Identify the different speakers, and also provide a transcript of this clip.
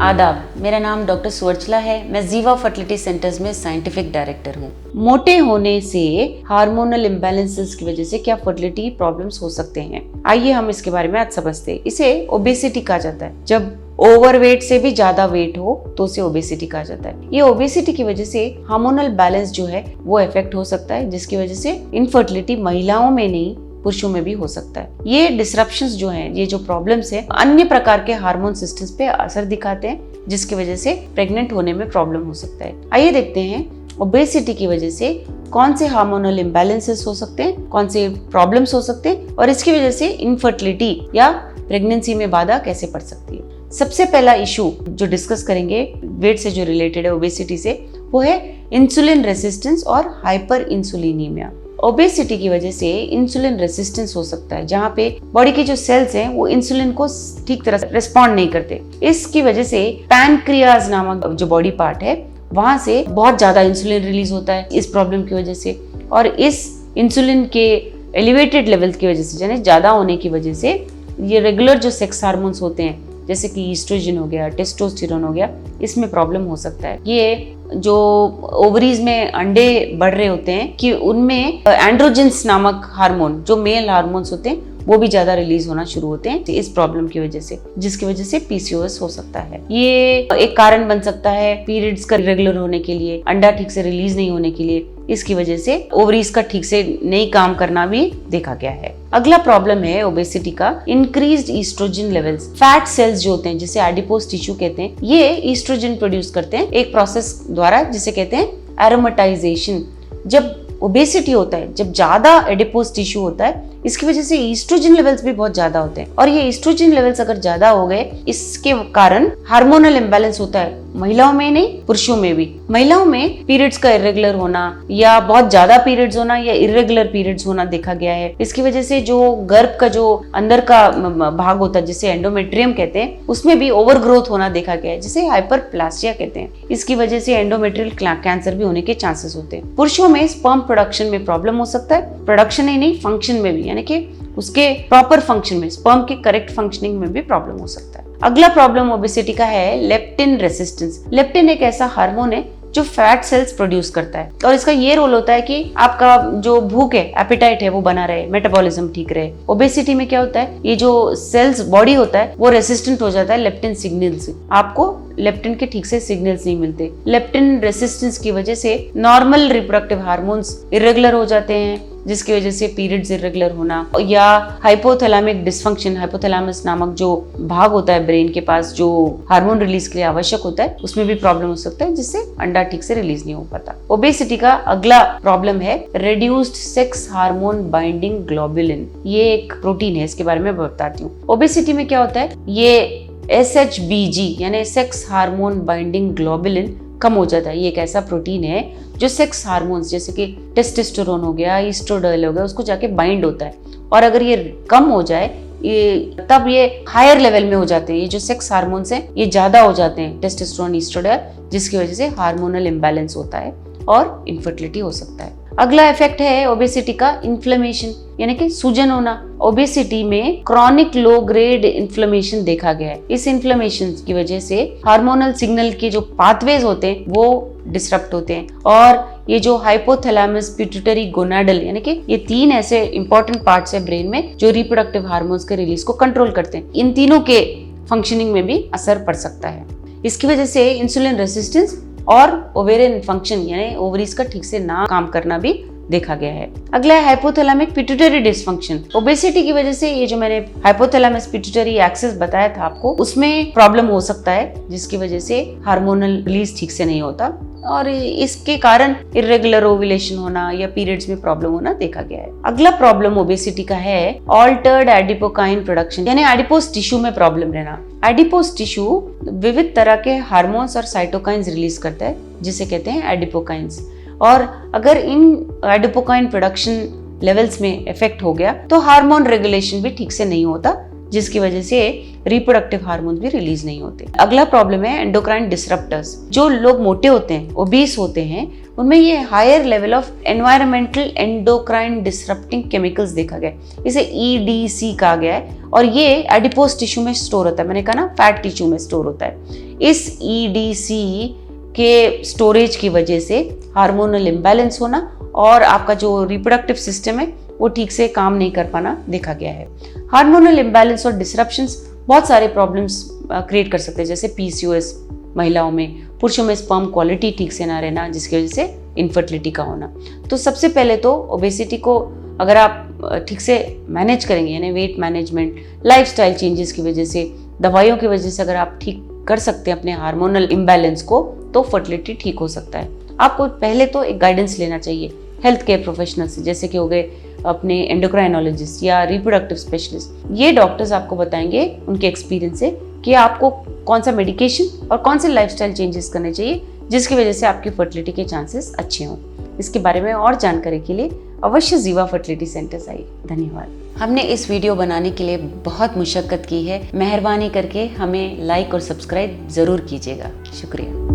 Speaker 1: आदाब, मेरा नाम डॉक्टर सुवर्चला है। मैं जीवा फर्टिलिटी सेंटर्स में साइंटिफिक डायरेक्टर हूँ। मोटे होने से हार्मोनल इम्बैलेंसेस की वजह से क्या फर्टिलिटी प्रॉब्लम्स हो सकते हैं? आइए हम इसके बारे में आज समझते हैं। इसे ओबेसिटी कहा जाता है। जब ओवरवेट से भी ज्यादा वेट हो तो उसे ओबेसिटी कहा जाता है। ये ओबेसिटी की वजह से हार्मोनल बैलेंस जो है वो इफेक्ट हो सकता है, जिसकी वजह से इनफर्टिलिटी महिलाओं में नहीं पुरुषों में भी हो सकता है। ये डिसरप्शंस जो हैं, ये जो प्रॉब्लम्स है, अन्य प्रकार के हार्मोन सिस्टम्स पे असर दिखाते हैं, जिसकी वजह से प्रेग्नेंट होने में प्रॉब्लम हो सकता है। आइए देखते हैं ओबेसिटी की वजह से कौन से हार्मोनल इम्बैलेंसेस हो सकते हैं, कौन से प्रॉब्लम्स हो सकते हैं और इसकी वजह से इनफर्टिलिटी या प्रेगनेंसी में बाधा कैसे पड़ सकती है। सबसे पहला इशू जो डिस्कस करेंगे वेट से जो रिलेटेड है, ओबेसिटी से, वो है इंसुलिन रेसिस्टेंस और हाइपर इंसुलिनीमिया। ओबेसिटी की वजह से इंसुलिन रेसिस्टेंस हो सकता है, जहाँ पे बॉडी के जो सेल्स हैं वो इंसुलिन को ठीक तरह से रिस्पॉन्ड नहीं करते। इसकी वजह से पैनक्रियाज नामक जो बॉडी पार्ट है वहां से बहुत ज्यादा इंसुलिन रिलीज होता है इस प्रॉब्लम की वजह से, और इस इंसुलिन के एलिवेटेड लेवल की वजह से, यानी ज्यादा होने की वजह से ये रेगुलर जो सेक्स हार्मोन्स होते हैं जैसे कि ईस्ट्रोजन हो गया, टेस्टोस्टेरोन हो गया, इसमें प्रॉब्लम हो सकता है। ये जो ओवरीज में अंडे बढ़ रहे होते हैं कि उनमें एंड्रोजेंस नामक हार्मोन, जो मेल हार्मोन्स होते हैं, वो भी ज्यादा रिलीज होना शुरू होते हैं इस प्रॉब्लम की वजह से, जिसकी वजह से पीसीओएस हो सकता है। ये एक कारण बन सकता है पीरियड्स का इरेगुलर होने के लिए, अंडा ठीक से रिलीज नहीं होने के लिए। इसकी वजह से ओवरीज का ठीक से नहीं काम करना भी देखा गया है। अगला प्रॉब्लम है ओबेसिटी का increased estrogen levels. Fat cells जो होते हैं, जिसे एडिपोज टिश्यू कहते हैं, ये ईस्ट्रोजन प्रोड्यूस करते हैं एक प्रोसेस द्वारा जिसे कहते हैं एरोमेटाइजेशन। जब ओबेसिटी होता है, जब ज्यादा एडिपोज टिश्यू होता है, इसकी वजह से ईस्ट्रोजन लेवल्स भी बहुत ज्यादा होते हैं, और ये ईस्ट्रोजन लेवल्स अगर ज्यादा हो गए, इसके कारण हार्मोनल इम्बैलेंस होता है, महिलाओं में नहीं पुरुषों में भी। महिलाओं में पीरियड्स का इरेगुलर होना या बहुत ज्यादा पीरियड्स होना या इरेगुलर पीरियड्स होना देखा गया है। इसकी वजह से जो गर्भ का जो अंदर का भाग होता है, जिसे एंडोमेट्रियम कहते हैं, उसमें भी ओवर ग्रोथ होना देखा गया है, जिसे हाइपरप्लासिया कहते हैं। इसकी वजह से एंडोमेट्रियल कैंसर भी होने के चांसेस होते हैं। पुरुषों में स्पर्म प्रोडक्शन में प्रॉब्लम हो सकता है, प्रोडक्शन ही नहीं फंक्शन में भी, यानी कि उसके प्रॉपर फंक्शन में, स्पर्म के करेक्ट फंक्शनिंग में भी प्रॉब्लम हो सकता है। अगला प्रॉब्लम ओबेसिटी का है लेप्टिन रेसिस्टेंस। लेप्टिन एक ऐसा हार्मोन है जो फैट सेल्स प्रोड्यूस करता है, और इसका ये रोल होता है कि आपका जो भूख है, एपेटाइट है, वो बना रहे, मेटाबॉलिज्म ठीक रहे। ओबेसिटी में क्या होता है, ये जो सेल्स बॉडी होता है वो रेसिस्टेंट हो जाता है लेप्टिन सिग्नल से। आपको लेप्टिन के ठीक से सिग्नल्स नहीं मिलते। लेप्टिन रेसिस्टेंस की वजह से नॉर्मल रिप्रोडक्टिव हार्मोन्स इरेगुलर हो जाते हैं, जिसकी वजह से पीरियड्स इरेगुलर होना, या हाइपोथैलेमिक डिसफंक्शन। हाइपोथैलेमस नामक जो भाग होता है ब्रेन के पास, जो हार्मोन रिलीज के लिए आवश्यक होता है, उसमें भी प्रॉब्लम हो सकता है, जिससे अंडा ठीक से रिलीज नहीं हो पाता। ओबेसिटी का अगला प्रॉब्लम है reduced sex hormone binding globulin. ये एक प्रोटीन है, इसके बारे में बताती हूँ। ओबेसिटी में क्या होता है, ये SHBG यानी सेक्स हार्मोन बाइंडिंग ग्लोबुलिन कम हो जाता है। ये एक ऐसा प्रोटीन है जो सेक्स हार्मोन्स जैसे कि टेस्टोस्टेरोन हो गया, ईस्ट्रोडाइल हो गया, उसको जाके बाइंड होता है, और अगर ये कम हो जाए तब ये हायर लेवल में हो जाते हैं। ये जो सेक्स हार्मोन्स हैं ये ज्यादा हो जाते हैं, टेस्टोस्टेरोन, ईस्ट्रोडाइल, जिसकी वजह से हार्मोनल इम्बैलेंस होता है और इनफर्टिलिटी हो सकता है। अगला इफेक्ट है ओबेसिटी का इन्फ्लेमेशन, यानी कि सूजन होना। ओबेसिटी में क्रॉनिक लो ग्रेड इन्फ्लेमेशन देखा गया है। इस इन्फ्लेमेशन की वजह से हार्मोनल सिग्नल के जो पाथवेज होते हैं वो डिसरप्ट होते हैं, और ये जो हाइपोथैलेमस, पिट्यूटरी, गोनाडल, यानी कि ये तीन ऐसे इंपॉर्टेंट पार्ट्स है ब्रेन में जो रिप्रोडक्टिव हार्मोन्स के रिलीज को कंट्रोल करते हैं। इन तीनों के फंक्शनिंग में भी असर पड़ सकता है। इसकी वजह से इंसुलिन रेसिस्टेंस और ओवेरियन फंक्शन यानी ओवरीज का ठीक से ना काम करना भी देखा गया है। अगला है हाइपोथैलेमिक पिट्यूटरी डिसफंक्शन। ओबेसिटी की वजह से ये जो मैंने हाइपोथैलेमस पिट्यूटरी एक्सिस बताया था आपको, उसमें प्रॉब्लम हो सकता है, जिसकी वजह से हार्मोनल रिलीज ठीक से नहीं होता, और इसके कारण इरेगुलर ओव्यूलेशन होना या पीरियड्स में प्रॉब्लम होना देखा गया है। अगला प्रॉब्लम ओबेसिटी का है ऑल्टर्ड एडिपोकाइन प्रोडक्शन, यानी एडिपोज टिश्यू में प्रॉब्लम रहना। एडिपोज टिश्यू विविध तरह के हार्मोन्स और साइटोकाइंस रिलीज करता है, जिसे कहते हैं एडिपोकाइंस, और अगर इन एडिपोकाइन प्रोडक्शन लेवल्स में इफेक्ट हो गया तो हार्मोन रेगुलेशन भी ठीक से नहीं होता, जिसकी वजह से रिप्रोडक्टिव हार्मोन भी रिलीज नहीं होते। अगला प्रॉब्लम है एंडोक्राइन डिसरप्टर्स। जो लोग मोटे होते हैं, ओबीस होते हैं, उनमें ये higher level of environmental endocrine disrupting chemicals देखा गया है। इसे EDC कहा गया है और ये एडिपोज टिश्यू में स्टोर होता है। मैंने कहा ना, फैट टिश्यू में स्टोर होता है। इस EDC के स्टोरेज की वजह से हार्मोनल इम्बैलेंस होना और आपका जो रिप्रोडक्टिव सिस्टम है वो ठीक से काम नहीं कर पाना देखा गया है। हार्मोनल इम्बैलेंस और डिसरप्शंस बहुत सारे प्रॉब्लम्स क्रिएट कर सकते हैं, जैसे PCOS महिलाओं में, पुरुषों में स्पर्म क्वालिटी ठीक से ना रहना जिसकी वजह से इनफर्टिलिटी का होना। तो सबसे पहले तो ओबेसिटी को अगर आप ठीक से मैनेज करेंगे, यानी वेट मैनेजमेंट, लाइफस्टाइल चेंजेस की वजह से, दवाइयों की वजह से अगर आप ठीक कर सकते हैं अपने हार्मोनल इम्बैलेंस को, तो फर्टिलिटी ठीक हो सकता है। आपको पहले तो एक गाइडेंस लेना चाहिए हेल्थ केयर प्रोफेशनल से, जैसे कि हो गए अपने एंडोक्राइनोलॉजिस्ट या रिप्रोडक्टिव स्पेशलिस्ट। ये डॉक्टर्स आपको बताएंगे उनके एक्सपीरियंस से कि आपको कौन सा मेडिकेशन और कौन से लाइफस्टाइल चेंजेस करने चाहिए जिसकी वजह से आपकी फर्टिलिटी के चांसेस अच्छे हों। इसके बारे में और जानकारी के लिए अवश्य जीवा फर्टिलिटी सेंटर्स आइए। धन्यवाद। हमने इस वीडियो बनाने के लिए बहुत मुशक्कत की है। मेहरबानी करके हमें लाइक और सब्सक्राइब ज़रूर कीजिएगा। शुक्रिया।